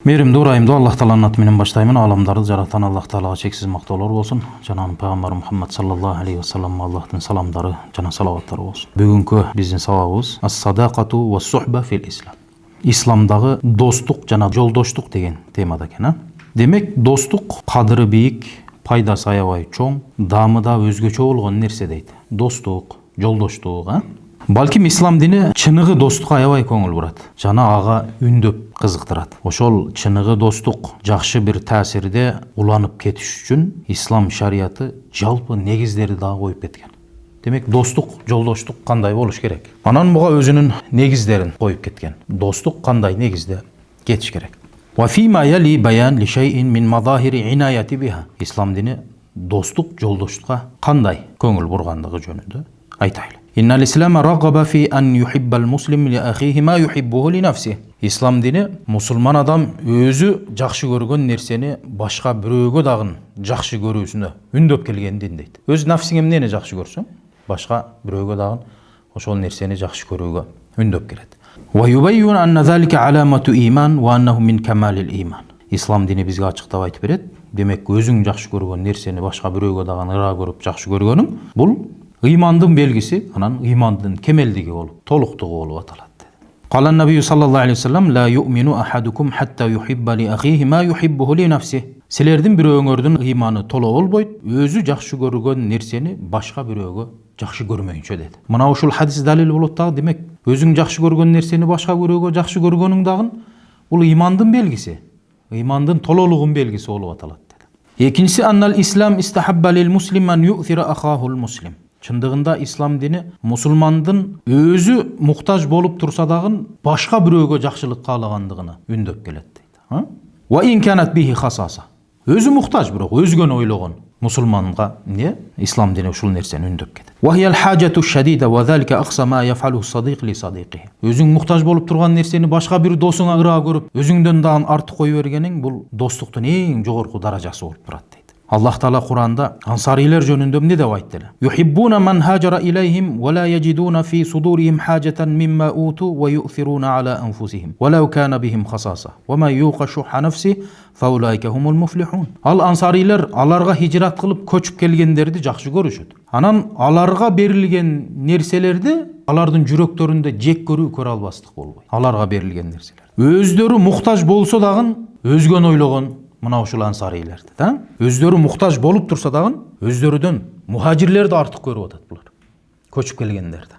Meyrimde urayımda Allah Taala'nın atminin başlayımın alamdарды жаратан Allah Taala'ga çeksiz maqtolor bolsun. Janabı Peygamber Muhammed sallallahu aleyhi ve sellem Allah'ın salamdары jana salavattары bolsun. Bugünkü bizdin sababımız as-sadaqatu ve suhba fil İslam. İslamdağı dostluk jana joldoşluk деген temada eken. Demek dostluk kadırı biyik, paydası аябай чоң, дамыда өзгөчө болгон нерсе дейт. Достук, жолдоштук, Балким ислам дини чыныгы достукка аябай көңүл бурат. Жана ага үндөп кызыктырат. Ошол чыныгы достук жакшы бир таасирде уланып кетиш үчүн ислам шарияты жалпы негиздерди дагы коюп кеткен. Демек достук, жолдоштук кандай болуш керек? Анан буга өзүнүн негиздерин коюп кеткен. Достук кандай негизде кетиш керек? Wa fima yali bayan li shay'in min mazahiri inayati biha. İslam dini dostluk, joldoşlukka kандай көңүл бургандыгы жөнүндө айтайлы. İnnal İslam'a ragaba fi an yuhibbal muslim li akhihi ma yuhibbuhu li nafsihi. İslam dini musulman adam özü жакшы көргөн нерсени башка бирөөгө дагы жакшы көрүүсүнө үндөп келген дин дейт. Өз нафсиңе эмнени жакшы көрсөң, башка бирөөгө дагы ошол нерсени жакшы көрүүгө үндөп келет. Wa yubayyinu anna zalika alamatu iman wa annahu min kamalil iman. İslam dini bizge açıktап айтып берет. Демек өзүң жакшы көргөн нерсени башка бирөөгө дагы ыра көрүп жакшы көргөнүң бул ыймандын белгиси, анан ыймандын кемелдиги болуп, толуктугу болуп аталат. Кала Набий саллаллаху алейхи ва саллям ла ю'мину ахадукум hatta yuhibba li akhihi ma yuhibbuhu li nafsihi. Силердин бирөөңөрдүн ыйманы толо болбойт, өзү жакшы көргөн нерсени башка бирөөгө жакшы көрмөйүнчө деди. Мына ушул хадис далил болот дагы, демек өзүң жакшы көргөн нерсени башка бирөөгө жакшы көргөнүң дагы бул ыймандын белгиси, ыймандын тололугун белгиси болуп аталат деди. Экинчиси аннал ислам истахабба лил муслим ан ю'thira ахахул муслим. Чындыгында ислам дини мусулмандын өзү муктаж болуп турса дагы башка бирөөгө жакшылык каалагандыгына үндөп келет дейт. Wa in kanat bihi khasasa. Өзү муктаж бирок өзгөнү ойлогон мусулманга не ислам дини ушул нерсени үндөп кетет. Wa hiya al-hajatu ash-shadida wa dhalika aqsa ma yaf'aluhu as-sadiq li sadiqihi. Өзүң муктаж болуп турган нерсени башка бир досуңа ыраа көрүп, өзүңдөн дагы артык кой бергениң бул достуктун эң жогорку даражасы болуп турат дейт. Allah Taala Kur'an'da ansariler jönündө ne de aytты. Yuhibbuna man hajara ilayhim ve la yajiduna fi sudurihim hajatan mimma utu ve yu'thiruna ala anfusihim walau kana bihim khasasa ve man yuqa shuhha nafsihi fa ulaika humul muflihun. Al ansariler alarga hicrat kılıp köçüp kelgenlerdi jakşı görüşüt. Anan alarga berilgen nerselerdi alardın жүрөктөрүндө жек көрүү көрө албастык болбойт. Alarga berilgen nerseler. Өздөрү муктаж болсо дагы өзгөн ойлогон мына ушул ансарилерди, да? Өздөрү муктаж болуп турса дагы өздөрүдөн мухажирлерди артык көрүп атат булар. Көчүп келгендерди.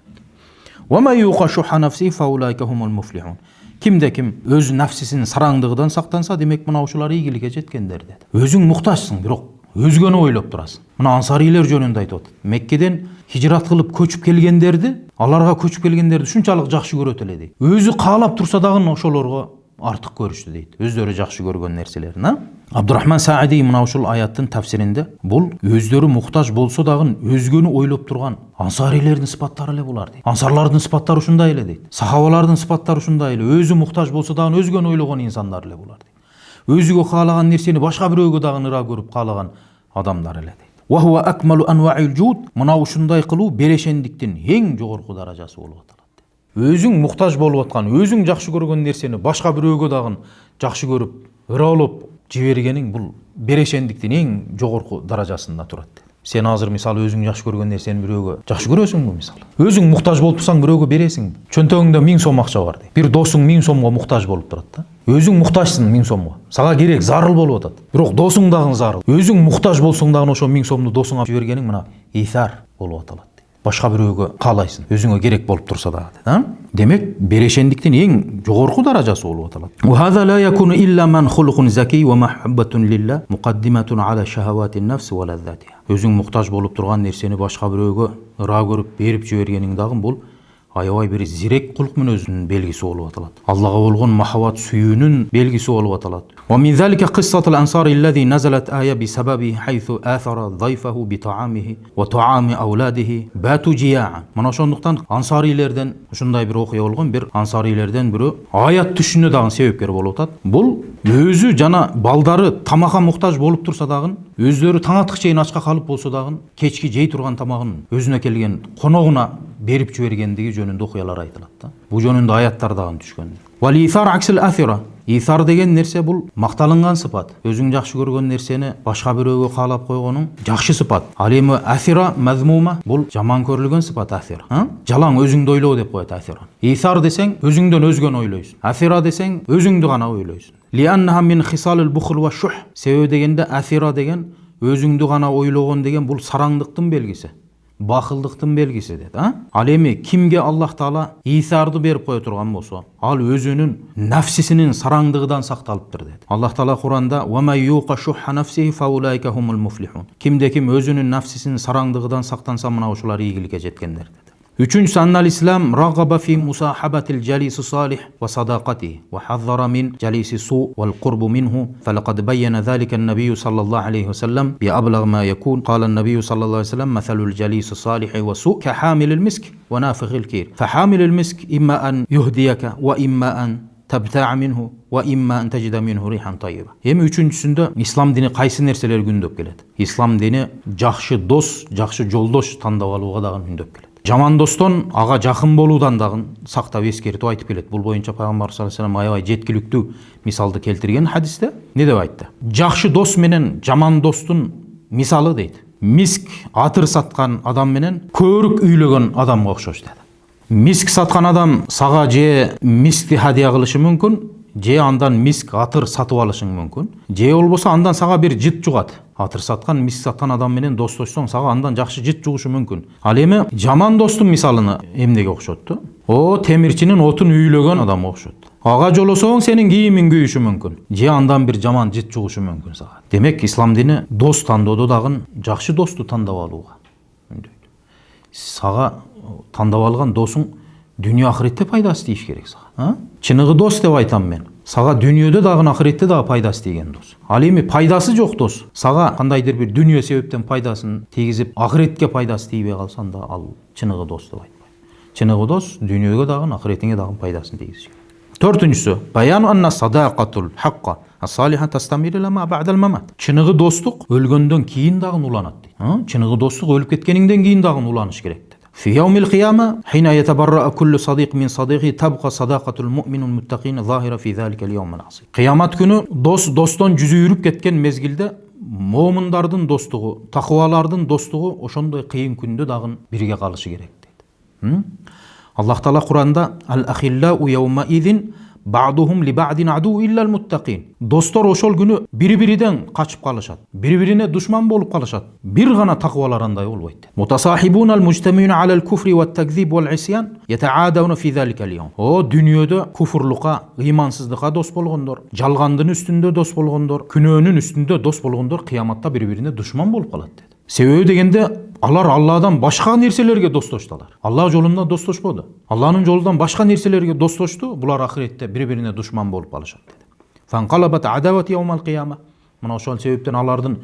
Ва ма юқашу нафси фа улайка хумул муфлихун. Кимде ким өз нафсисинин сараңдыгынан сактанса, демек мына ушулар ийгиликке жеткендер деди. Өзүң муктажсың, бирок өзгөнү ойлоп турасың. Мына ансарилер жөнүндө айтып атат. Меккеден хижрат кылып көчүп келгендерди, аларга көчүп келгендерди шунчалык жакшы көрөт эле дейт. Өзү каалап турса дагы ошолорго артык көрүштү дейт. Өздөрү жакшы көргөн нерселерин, Абдурахман Саади мына ушул аяттын тафсиринде бул өздөрү муктаж болсо дагы өзгөнү ойлоп турган ансарилердин сыпаттары эле булар дейт. Ансарлардын сыпаттары ушундай эле дейт. Сахабалардын сыпаттары ушундай эле. Өзү муктаж болсо дагы өзгөнү ойлогон инсандар эле булар дейт. Өзүгө каалаган нерсени башка бирөөгө дагы ыра көрүп каалаган адамдар эле дейт. Wa huwa akmalu anwa'il jud. Мына ушундай кылуу берешендиктин эң жогорку даражасы болуп атат. Өзүң муктаж болуп аткан, өзүң жакшы көргөн нерсени башка бирөөгө дагы жакшы көрүп, ыралап жибергениң бул берешендиктин эң жогорку даражасында турат. Сен азыр мисалы өзүң жакшы көргөн нерсени бирөөгө жакшы көрөсүңбү мисалы? Өзүң муктаж болуп турсаң бирөөгө бересиң. Чөнтөгүңдө 1000 сом акча бар дейт. Бир досуң 1000 сомго муктаж болуп турат да. Өзүң муктажсың 1000 сомго. Сага керек, зарыл болуп атат. Бирок досуң дагы зарыл. Өзүң муктаж болсоң дагы ошо 1000 сомду досуңа жибергениң мына исар болуп аталат. Башка бирөөгө каалайсың, өзүңө керек болуп турса дагы, Демек, берешендиктин эң жогорку даражасы болуп аталат. Wa hadha la yakunu illa man khuluqun zaki wa muhabbatun lillah muqaddimatun ala shahawati an-nafs wa ladhatiha. Өзүң муктаж болуп турган нерсени башка бирөөгө ыра көрүп берип жибергениң дагы бул аябай бир зирек кулк мүнөзүнүн белгиси болуп аталат. Аллага болгон махаббат сүйүүнүн белгиси болуп аталат. Wa min zalika qissatu al-ansari alladhi nazalat aya bi sababi haythu athara dhayfahu bi ta'amihi wa ta'ami awladihi batu jiya'a. Мына ошондуктан ансарилерден ушундай бир окуя болгон, бир ансарилерден бирөө аят түшүнө дагы себепкер болуп атат. Бул өзү жана балдары тамакка муктаж болуп турса дагы, өздөрү таң атык чейин ачка калып болсо дагы, кечки жей турган тамагын өзүнө келген коногуна берип жибергендиги жөнүндө окуялар айтылат да. Бул жөнүндө аяттар дагы түшкөн. Wal ithar aksil athira. Ithar деген нәрсе бұл мақталынған сыпат. Өзің жақсы көрген нәрсені башқа біреуге қалап қойғаның жақсы сыпат. Ал эми аthira мазмума бұл жаман көрілген сыпат athira. Жалаң өзіңді ойлау деп қояды athira. Ithar десең өзіңден өзгені ойлайсың. Athira десең өзіңді ғана ойлайсың. Li'annaha min khisalil bukhl wa shuh. Себебі дегенде athira деген өзіңді ғана ойлаған деген бұл сараңдықтың белгісі. Бақылдықтың белгісі деді. Ал эми кимге Аллах Таала исарды беріп қоя тұрған болса, ал өзінің нәфсисінің сараңдығыдан сақталыптыр деді. Аллах Таала Құранда "Ва май юқа шухха нафсихи фаулайка хумул муфлихун". Кимде ким өзінің нәфсисінің сараңдығыдан сақтанса, мына ошолар ийгиликке жеткендер деді. Üçüncüsü annal İslam ragaba fi musahabatil jalisi salih ve sadaqatihi ve hazzara min jalisi su vel qurbu minhu felaqad bayyana zalika an-nabiy sallallahu aleyhi ve sellem bi ablagh ma yakun qala an-nabiy sallallahu aleyhi ve sellem mathalul jalisi salih ve su ka hamilil misk ve nafikhil kir fa hamilil misk imma an yuhdiyaka ve imma an tabta'a minhu ve imma an tajida minhu rihan tayyiba. Hem üçüncüsünde İslam dini qaysı nerseler gündöp keledi. İslam dini жақсы дос, жақсы жолдош тандап алууга дагы үндөп келет. Жаман достон ага жакын болуудан дагы сактап эскертип айтып келет. Бул боюнча пайгамбар саллаллаху алейхи ва саллям аябай жеткиликтүү мисалды келтирген хадисте. Не деп айтты? Жақсы дос менен жаман достун мисалы дейт. Миск атыр саткан адам менен көрүк үйлөгөн адамга окшош dedi. Миск саткан адам сага же мискти хадия кылышы мүмкүн, же андан миск атыр сатып алышың мүмкүн, же болбосо андан сага бир жыт жугат. Атыр саткан, миск саткан адам менен достошсоң, сага андан жакшы жыт жугушу мүмкүн. Ал эми жаман достун мисалыны эмнеге окшотту? О темирчинин отун үйлөгөн адамга окшот. Ага жолосоң сенин кийимиң күйүшү мүмкүн, же андан бир жаман жыт жугушу мүмкүн сага. Демек ислам дини дос тандоодо дагы жакшы досту тандап алууга үндөйт. Сага тандап алган досуң дүние ахиретте пайдасы тийиш керек сага. Чыныгы дос деп айтам мен. Сага дүниеде дагы ахиретте дагы пайдасы тийген дос. Ал эми пайдасы жок дос, сага кандайдыр бир дүние себептен пайдасын тийгизип, ахиретке пайдасы тийбей калса, анда ал чыныгы дос деп айтпайт. Чыныгы дос дүниеге дагы ахиретиңе дагы пайдасын тийгизет. Төртүнчүсү, баян анна садaqatul haqqa as-saliha tastamir ila ma ba'da al-mamat. Чыныгы достук өлгөндөн кийин дагы уланат дейт. Чыныгы достук өлүп кеткениңден кийин дагы уланыш керек. في يوم القيامة حين يتبرأ كل صديق من صديقه تبقى صداقة المؤمن المتقين ظاهرة في ذلك اليوم العظيم. Кыямат күнү достон жүзү үрүп кеткен мезгилде момундардын достугу, такыбалардын достугу ошондой кыйын күндө дагы бирге калышы керек дейт. Аллах Таала Куранда al-akhillau yawma idhin ba'duhum li ba'din adu illa al-muttaqin. Достор ошол күнү бири-бириден качып калышат, бири-бирине душман болуп калышат. Бир гана такыбалар андай болбойт. Mutasahibun al-mujtami'un 'ala al-kufri wat-takdhib wal-'isyan yata'adawna fi dhalika al-yawm. O дүйнөдө куфурлукка, ыймансыздыкка дос болгондор, жалгандын үстүндө дос болгондор, күнөөнүн үстүндө дос болгондор кыяматта бири-бирине душман болуп калат dedi. Себеби дегенде алар Алладан башка нерселерге достошталар. Алла жолунда достошподу. Алланын жолундан башка нерселерге достошту, булар ахиретте бири-бирине душман болуп калышат dedi. Fanqalabat adawat yawmal qiyama. Мына ошол себептен алардын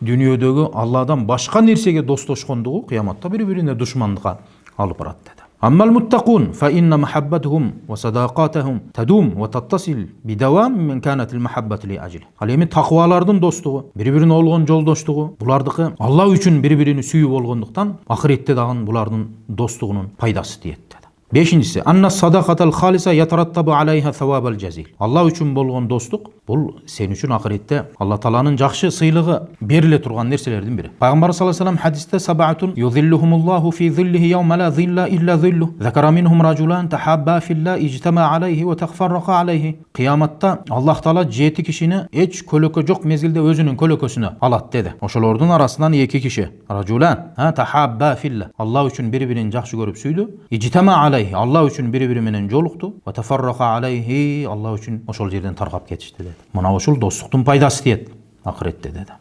дүйнөдөгү Алладан башка нерсеге достошкондугу кыяматта бири-бирине душмандыкка алып барат dedi. أما المتقون فإن محبتهم وصداقاتهم تدوم وتتصل بدوام من كانت المحبة لأجله. Ал эми такыбалардын достугу, бири-бирине болгон жолдоштугу, булардыкы Алла үчүн бири-бирини сүйүп болгондуктан ахиретте дагы булардын достугунун пайдасы тиет dedi. Бешинчиси, анна садақатал халиса ятараттабу алайха савабал жазил. Алла үчүн болгон достук бул сен үчүн ахиретте Алла Тааланын жакшы сыйлыгы бериле турган нерселердин бири. Пайгамбар саллаллаху алейхи ва саллям хадисте сабаатун юзиллухумуллаху фи зиллихи йаума ла зилла илля зиллу. Закара минхум ражулан тахабба филла ижтама алейхи ва тахфаррака алейхи. Кыяматта Аллах Таала 7 кишини эч көлөкө жок мезгилде өзүнүн көлөкөсүнө алат dedi. Ошолордун арасынан 2 киши ражулан тахабба филла. Алла үчүн бири-бирин жакшы көрүп сүйдү. Ижтама Алла үчүн бири-бири менен жолукту. Ва тафаррака алейхи. Алла үчүн ошол жерден таркап кетишти dedi. Мына ошол достуктун пайдасы тиет ахиретте dedi.